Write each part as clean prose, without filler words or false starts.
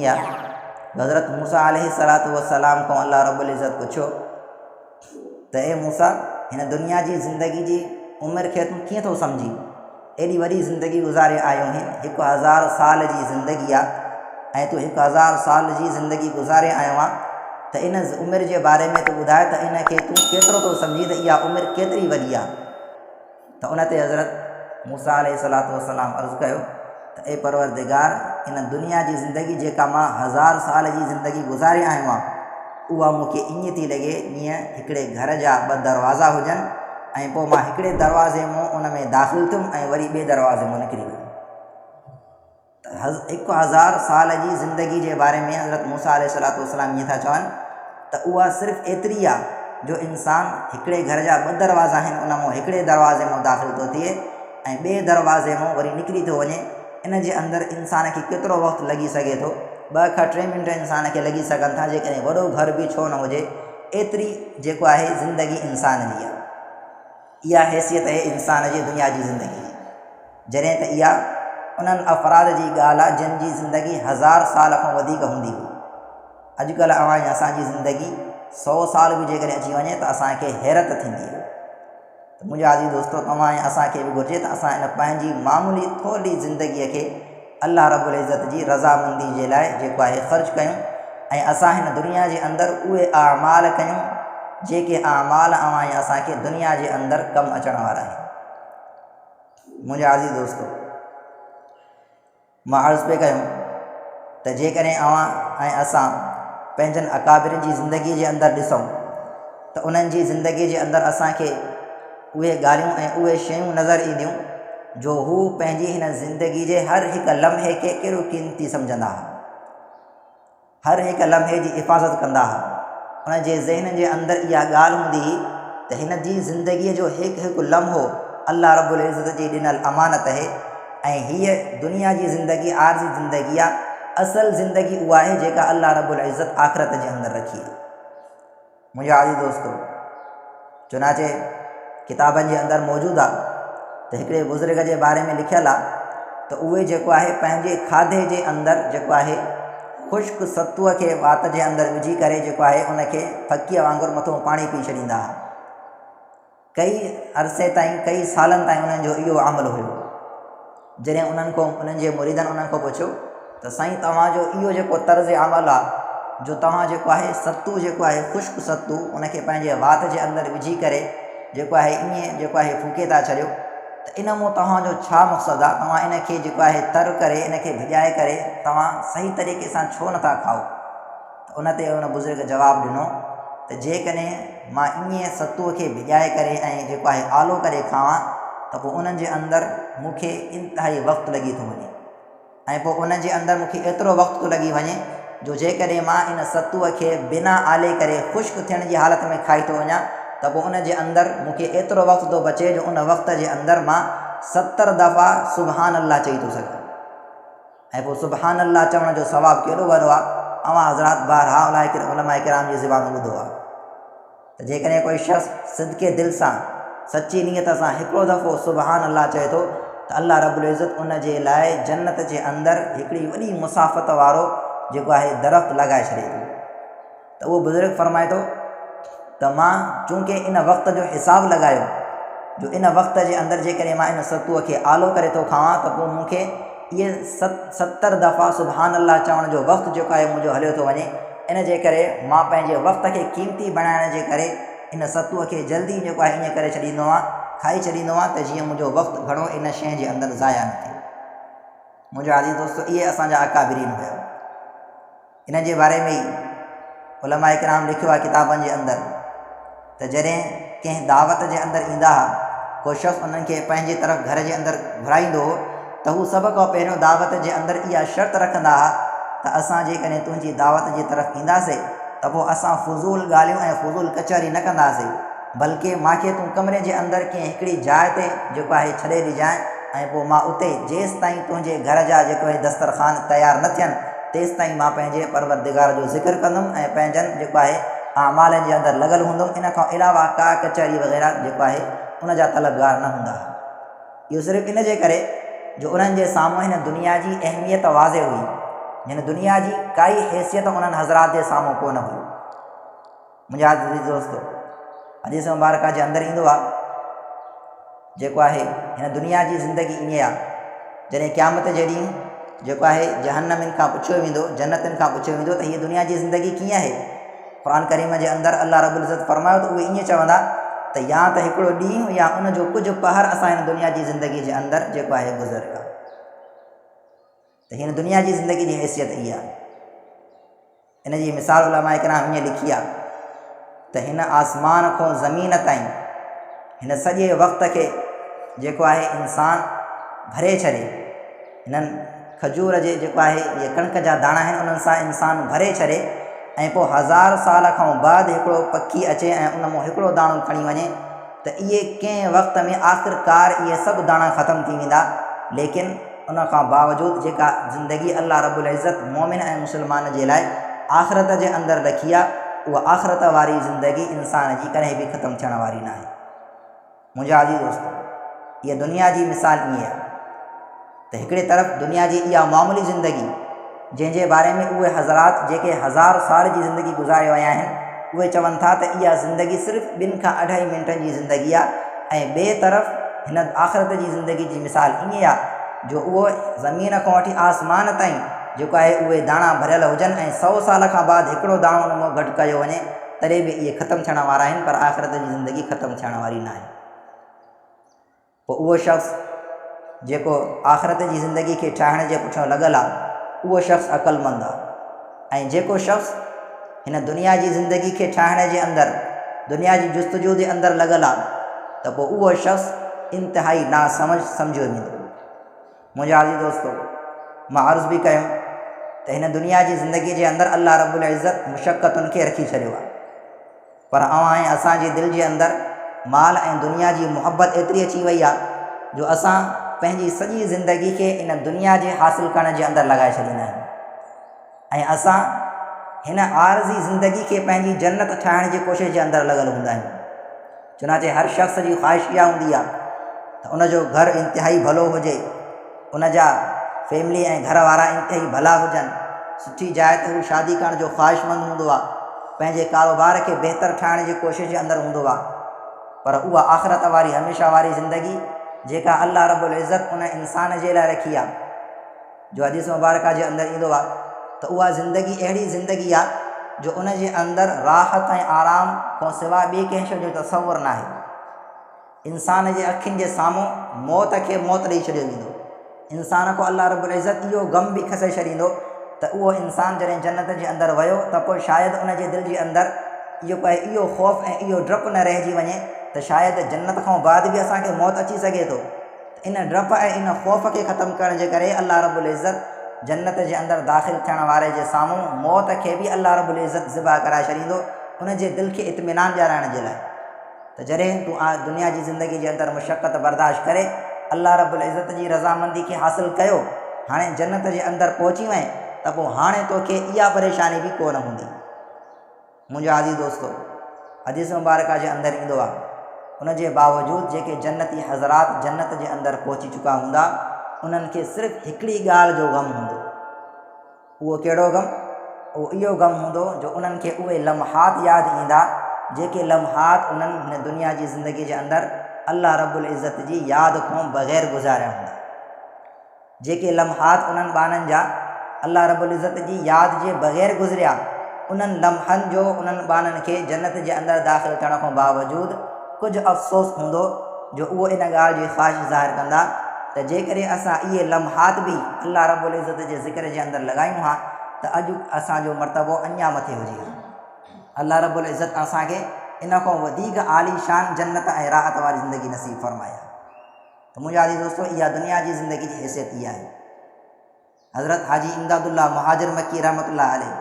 इहा हज़रत मूसा अलैहिस्सलातु वस्सलाम खां अल्लाह रब्बुल इज़्ज़त पुछियो त ए मूसा हिन दुनिया जी ज़िंदगी जी उमिरि खे तूं कीअं थो सम्झी? एॾी वॾी ज़िंदगी गुज़ारे आयो आहीं, 1000 साल जी ज़िंदगी आहे ऐं तूं 1000 साल जी ज़िंदगी गुज़ारे आयो आहे त इन उमिरि जे बारे में तूं ॿुधाए त इन खे तूं केतिरो थो सम्झी त इहा उमिरि केतिरी वॾी आहे? त उन ते हज़रत मूसा अलैहिस्सलातु वस्सलाम अर्ज़ु कयो त ए परवरदिगार, इन दुनिया जी ज़िंदगी जेका मां 1000 साल जी ज़िंदगी गुज़ारे आयो आहियां उहा मूंखे ईअं थी लॻे जीअं हिकिड़े घर जा 2 दरवाज़ा हुजनि ऐं पोइ मां हिकिड़े दरवाज़े मां उन में दाख़िल थियुमि ऐं वरी ॿिए दरवाज़े मां निकिरी वियुमि। त 1000 साल जी ज़िंदगी जे बारे में हज़रत मूसा अलैहिस्सलातु वस्सलाम ईअं था चवनि त उहा सिर्फ़ु एतिरी आहे जो इंसानु हिकिड़े घर जा 2 दरवाज़ा आहिनि उन मां हिकिड़े दरवाज़े मां दाख़िल थो थिए ऐं ॿिए दरवाज़े मां वरी निकिरी थो वञे। इन जे अंदरि इंसान खे केतिरो वक़्तु लॻी सघे थो? 2 खां 3 मिंट इंसान खे लॻी सघनि था, जेकॾहिं वॾो घर बि छो न हुजे। एतिरी जेको आहे ज़िंदगी इंसान जी आहे। इहा हैसियत आहे इंसान जी दुनिया जी ज़िंदगी जी, जॾहिं त इहा उन्हनि अफ़राद जी ॻाल्हि आहे जिन जी ज़िंदगी 1000 साल खां वधीक हूंदी हुई। अॼुकल्ह अवां असांजी ज़िंदगी 100 साल बि जेकॾहिं अची वञे त असांखे हैरत थींदी आहे। त मुंहिंजा आज़ीज़ दोस्तो, तव्हां ऐं असांखे बि घुरिजे त असां इन पंहिंजी मामूली थोरी ज़िंदगीअ खे अल्लाह रब्बुल इज़्ज़त जी रज़ामंदी जे लाइ जेको आहे ख़र्चु कयूं ऐं असां हिन दुनिया जे अंदरि उहे अमाल कयूं जेके अमाल अवां ऐं असांखे दुनिया जे अंदरि कमु अचण वारा आहिनि। मुंहिंजा आज़ीज़ दोस्तो, मां अर्ज़ु पियो कयूं त जेकॾहिं अवां ऐं असां पंहिंजनि अकाबिरनि जी ज़िंदगीअ जे अंदरि ॾिसूं त उन्हनि जी ज़िंदगीअ जे अंदरि असांखे उहे ॻाल्हियूं ऐं उहे शयूं नज़र ईंदियूं जो हू पंहिंजी हिन ज़िंदगी जे हर हिकु लम्हे खे केॾो क़ीमती सम्झंदा हुआ, हर हिकु लम्हे जी हिफ़ाज़त कंदा हुआ। उन जे ज़हन जे अंदरि इहा ॻाल्हि हूंदी हुई त हिन जी ज़िंदगीअ जो हिकु हिकु लम्हो अल्लाह रब्बुल इज़्ज़त जी ॾिनल अमानत आहे ऐं हीअ दुनिया जी ज़िंदगी आरज़ी ज़िंदगी आहे। असल ज़िंदगी उहा आहे जेका अल्लाह रब्बुल इज़्ज़त आख़िरत जे अंदरि रखी आहे। मुंहिंजा आज़ीज़ दोस्तो, चुनाचे किताबनि जे अंदरि मौजूदु आहे त हिकिड़े बुज़ुर्ग जे बारे में लिखियलु आहे त उहे जेको आहे पंहिंजे खाधे जे अंदरि जेको आहे ख़ुश्क सतूअ खे वात जे अंदरि विझी करे जेको आहे उनखे फकीअ वांगुरु मथां पाणी पी छॾींदा हुआ। कई अरसे ताईं, कई सालनि ताईं उन्हनि जो इहो अमल हुयो। जॾहिं उन्हनि जे मुरीदनि उन्हनि खां पुछियो त साईं, तव्हांजो इहो जेको तर्ज़ अमल आहे जो तव्हां जेको आहे सतू जेको आहे ख़ुश्क सतू उनखे पंहिंजे वात जे अंदरि विझी करे जेको आहे ईअं जेको आहे फूके था छॾियो, त इन मां तव्हांजो छा मक़सदु आहे? तव्हां इनखे जेको आहे तर करे, इनखे भिॼाए करे तव्हां सही तरीक़े सां छो नथा खाओ? त उन ते उन बुज़ुर्ग जवाबु ॾिनो त जेकॾहिं मां ईअं सतूअ खे भिॼाए करे ऐं जेको आहे आलो करे खावां त पोइ उन्हनि जे अंदरि मूंखे इंतिहाई वक़्तु लॻी थो वञे ऐं पोइ उन जे अंदरि मूंखे एतिरो वक़्तु थो लॻी वञे जो जेकॾहिं मां इन सतूअ खे बिना आले करे ख़ुश्क थियण जी हालत में खाई थो वञा त पोइ उन जे अंदरि मूंखे एतिरो वक़्तु थो बचे जो उन वक़्त जे अंदरि मां 70 दफ़ा सुबहान अल्लाह चई थो सघां। ऐं पोइ सुबहान अल्लाह चवण जो सवाबु केॾो वॾो आहे, अवां हज़रात ॿारहा उलमा किराम जी ज़बान ॿुधो आहे त जेकॾहिं कोई शख़्स सिदके दिलि सां सची नीयत सां हिकिड़ो दफ़ो सुबहान अल्लाह चए थो त अल्लाह रब्बुल इज़्ज़त उन जे लाइ जन्नत जे अंदरि हिकिड़ी वॾी मुसाफ़त वारो जेको आहे दरख़्त लॻाए छॾे थो। त उहो बुज़ुर्ग फरमाए थो त मां चूंकि इन वक़्त जो हिसाबु लॻायो जो इन वक़्त जे अंदरि जेकॾहिं मां इन सतूअ खे आलो करे थो खावां त पोइ मूंखे इहे 70 दफ़ा सुबहान अल्लाह चवण जो वक़्तु जेको आहे मुंहिंजो हलियो थो वञे। इन जे करे मां पंहिंजे वक़्त खे क़ीमती बणाइण जे करे इन सतूअ खे जल्दी जेको आहे ईअं करे छॾींदो आहियां, खाई छॾींदो आहियां त जीअं मुंहिंजो वक़्तु घणो इन शइ जे अंदरि ज़ाया न थिए। मुंहिंजा आज़ीज़ दोस्तो, इहे असांजा अकाबिरीन हुया। इन जे बारे में ई उलमा इकराम लिखियो आहे किताबनि जे अंदरि त जॾहिं कंहिं दावत जे अंदरि ईंदा हुआ, को शख़्स उन्हनि खे पंहिंजे तरफ़ घर जे अंदरि घुराईंदो हो त हू सभ खां पहिरियों दावत जे अंदरि इहा शर्त रखंदा हुआ त असां जेकॾहिं तुंहिंजी दावत जे तरफ़ ईंदासीं त पोइ असां फुज़ूल ॻाल्हियूं ऐं फुज़ूल कचहरी न कंदासीं, बल्कि मूंखे तूं कमरे जे अंदरि कंहिं हिकिड़ी जाइ ते जेको आहे छॾे ॾिजांइ ऐं पोइ मां उते जेसि ताईं तुंहिंजे घर जा जेको आहे दस्तरखान तयारु न थियनि तेसि ताईं मां पंहिंजे परवरदिगार जो ज़िक्र कंदुमि ऐं पंहिंजनि जेको आहे अमालनि जे अंदरि लॻल हूंदुमि। इन खां अलावा का कचहरी वग़ैरह जेको आहे उन जा तलबगार न हूंदा। इहो सिर्फ़ु इन जे करे जो उन्हनि जे साम्हूं हिन दुनिया जी अहमियत वाज़े हुई हिन दुनिया जी काई हैसियत उन्हनि हज़रात जे साम्हूं कोन हुई। मुंहिंजा अज़ीज़ दोस्तो, हदीस मुबारका जे अंदरि ईंदो आहे जेको आहे हिन दुनिया जी ज़िंदगी ईअं आहे, जॾहिं क़यामत जे ॾींहुं जेको आहे जहन्नमिन खां पुछियो वेंदो, जन्नतिन खां पुछियो वेंदो त हीअ दुनिया जी ज़िंदगी कीअं आहे। क़ुरान करीम जे अंदरि अल्लाह रब्बुल इज़्ज़त फरमायो त उहे ईअं चवंदा त या त हिकिड़ो ॾींहुं या उन जो कुझु पहर असां हिन दुनिया जी ज़िंदगी जे अंदरि जेको आहे गुज़रियो आहे। त हिन दुनिया जी ज़िंदगी जी हैसियत इहा आहे। इन जी मिसाल उलमा इकराम हीअं लिखी आहे त हिन आसमान खां ज़मीन ताईं हिन सॼे वक़्त खे जेको आहे इंसान भरे छॾे, हिननि खजूर जे जेको आहे इहे कणिक जा दाणा आहिनि उन्हनि सां इंसान भरे छॾे ऐं पोइ 1000 साल खां बाद हिकिड़ो पखी अचे ऐं उन मां हिकिड़ो दाणो खणी वञे त इहे कंहिं वक़्त में आख़िरकार इहे सभु दाणा ख़तमु थी वेंदा। लेकिन उन खां बावजूदि जेका ज़िंदगी अल्लाह रब्बुल इज़्ज़त मोमिन ऐं मुस्लमान जे लाइ आख़िरत जे अंदरि रखी आहे, उहा आख़िरत वारी ज़िंदगी इंसान जी कॾहिं बि ख़तमु थियण वारी न आहे। मुंहिंजा अज़ीज़ दोस्तो, इहा दुनिया जी मिसाल ईअं आहे त हिकिड़े तरफ़ दुनिया जी इहा मामूली ज़िंदगी जंहिंजे बारे में उहे हज़रात जेके 1000 साल जी ज़िंदगी गुज़ारे विया आहिनि उहे चवनि था त इहा ज़िंदगी सिर्फ़ु 2 खां 2.5 मिंटनि जी ज़िंदगी आहे। ऐं ॿिए तरफ़ हिन आख़िरत जी ज़िंदगी जी मिसाल ईअं आहे जो उहो ज़मीन खां वठी आसमान ताईं जेको आहे उहे दाणा भरियल हुजनि ऐं 100 साल खां बाद हिकिड़ो दाणो उन मां घटि कयो वञे तॾहिं बि इहे ख़तमु थियण वारा आहिनि, पर आख़िरत जी ज़िंदगी ख़तमु थियण वारी न आहे। पोइ उहो शख़्स जेको आख़िरत जी ज़िंदगी खे ठाहिण जे पुठियां लॻल आहे उहो शख़्स अक़लमंद आहे। ऐं जेको शख़्स हिन दुनिया जी ज़िंदगी खे ठाहिण जे अंदरि दुनिया जी जुस्तजू जे अंदरि लॻल आहे त पोइ उहो शख़्स इंतिहाई नासमझ सम्झियो वेंदो। मुंहिंजा अज़ीज़ दोस्तो, मां अर्ज़ु बि कयो त हिन दुनिया जी ज़िंदगी जे अंदरि अल्लाह रब्बुल इज़्ज़त मुशक़तुनि खे रखी छॾियो आहे, पर ऐं असांजे दिलि जे अंदरि माल ऐं दुनिया जी मुहबत एतिरी अची वई आहे जो असां पंहिंजी सॼी ज़िंदगी खे इन दुनिया जे हासिल करण जे अंदरि लॻाए छॾींदा आहियूं ऐं असां हिन आरज़ी ज़िंदगी खे पंहिंजी जन्नत ठाहिण जी कोशिशि जे अंदरि लॻल हूंदा आहियूं। चुनाचे हर शख़्स जी ख़्वाहिश इहा हूंदी आहे त उनजो घरु इंतिहाई भलो हुजे, उन जा फैमिली ऐं घर वारा इंतिहाई भला हुजनि, सुठी जाइ ते हू शादी करण जो ख़्वाहिशमंद हूंदो आहे, पंहिंजे कारोबार खे बहितर ठाहिण जी कोशिशि जे अंदरि हूंदो आहे। पर उहा आख़िरत वारी हमेशह वारी ज़िंदगी जेका अल्लाह रब्बुल इज़्ज़त उन इंसान जे लाइ रखी आहे, जो हदीस मुबारका जे अंदरि ईंदो आहे त उहा ज़िंदगी अहिड़ी ज़िंदगी आहे जो उन जे अंदरि राहत ऐं आराम खां सवाइ ॿिए कंहिं शइ जो तसवुरु न आहे। इंसान जे अखियुनि जे साम्हूं मौत खे मौत ॾेई छॾियो वेंदो। इंसान को अल्लाह रब्बुल इज़्ज़त इहो ग़म बि खसे छॾींदो त उहो इंसान जॾहिं जन्नत जे अंदरि वियो त पोइ शायदि उन जे दिलि जे अंदरि इहो ख़ौफ़ ऐं इहो डपु न रहिजी वञे त शायदि जन्नत खां बाद बि असांखे मौत अची सघे थो। इन डपु ऐं इन ख़ौफ़ खे ख़तमु करण जे करे अल्लाह रब्बुल इज़्ज़त जन्नत जे अंदरि दाख़िल थियण वारे जे साम्हूं मौत खे बि अल्लाह रब्बुल इज़्ज़त ज़िबा कराए छॾींदो उन जे दिलि खे इत्मिनान ॾियाराइण जे लाइ त जॾहिं तूं दुनिया जी ज़िंदगी जे अंदरि मुशक़त बर्दाश्त करे अल्लाह रब्बुल इज़्ज़त जी रज़ामंदी खे हासिलु कयो, हाणे जन्नत जे अंदरि पहुची वएं त पोइ हाणे तोखे इहा परेशानी बि कोन हूंदी। मुंहिंजा अज़ीज़ दोस्तो, हदीस मुबारका जे अंदरि ईंदो आहे उन जे बावजूदि जेके जन्नती हज़रात जन्नत जे अंदरि पहुची चुका हूंदा उन्हनि खे सिर्फ़ु हिकिड़ी ॻाल्हि जो ग़म हूंदो। उहो कहिड़ो ग़म? उहो इहो ग़म हूंदो जो उन्हनि खे उहे लम्हात यादि ईंदा जेके लम्हात उन्हनि हिन दुनिया जी ज़िंदगी जे अंदरि अल्लाह रब्बुल इज़्ज़त जी यादि खां बग़ैर गुज़ारिया हूंदा। जेके लम्हात उन्हनि ॿारनि जा अल्लाह रब्बुल इज़्ज़त जी यादि जे बग़ैर गुज़रिया, उन्हनि लम्हनि जो उन्हनि ॿारनि खे जन्नत जे अंदरि दाख़िल थियण खां बावजूदि कुझु अफ़सोस हूंदो जो उहो इन ॻाल्हि जी ख़्वाहिश ज़ाहिर कंदा त जेकॾहिं असां इहे लम्हात बि अल्लाह रब्बुल इज़्ज़त जे ज़िक्र जे अंदरि लॻायूं हा त अॼु असांजो मर्तबो अञा मथे हुजे हा। अल्लाह रब्बुल इज़्ज़त असांखे इन खां वधीक आलीशान जन्नत ऐं राहत वारी ज़िंदगी नसीब फ़रमाया। त मुंहिंजा अज़ीज़ दोस्तो, इहा दुनिया जी ज़िंदगी जी हैसियत इहा आहे। हज़रत हाजी इमदादुल्लाह मुहाजिर मक्की रहमतुल्लाह अलैह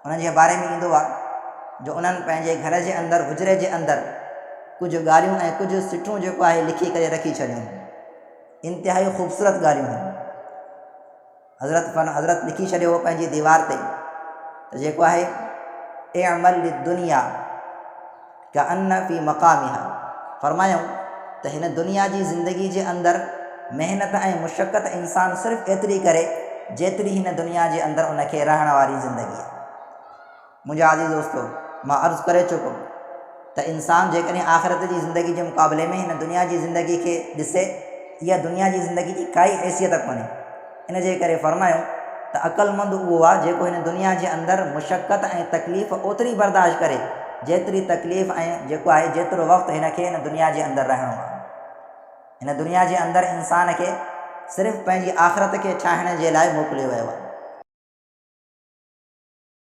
उन्हनि जे बारे में ईंदो आहे जो उन्हनि पंहिंजे घर जे अंदरि हुजरे जे अंदरि कुझु ॻाल्हियूं ऐं कुझु सिटूं जेको आहे लिखी करे रखी छॾियूं, इंतिहाई ख़ूबसूरत ॻाल्हियूं हुयूं। हज़रत लिखी छॾियो हो पंहिंजी दीवार ते त जेको आहे इअमल लिद्दुनिया कअन्न फ़ी मक़ामिहा, फरमायूं त हिन दुनिया जी ज़िंदगी जे अंदरि महिनत ऐं मुशक़त इंसान सिर्फ़ु एतिरी करे जेतिरी हिन दुनिया जे अंदरि उनखे रहण वारी ज़िंदगी आहे। मुंहिंजा आज़ीज़ दोस्तो, मां अर्ज़ु करे चुको त इंसान जेकॾहिं आख़िरत जी ज़िंदगी जे मुक़ाबले में हिन दुनिया जी ज़िंदगी खे ॾिसे, इहा दुनिया जी ज़िंदगी जी काई हैसियत कोन्हे। इन जे करे फ़रमायूं त अक़लमंद उहो आहे जेको हिन दुनिया जे अंदरि मुशक़त ऐं तकलीफ़ ओतिरी बर्दाश्त करे जेतिरी तकलीफ़ ऐं जेको आहे जेतिरो वक़्तु हिनखे हिन दुनिया जे अंदरि रहणो आहे। हिन दुनिया जे अंदरि इंसान खे सिर्फ़ु पंहिंजी आख़िरत खे ठाहिण जे लाइ मोकिलियो वियो आहे।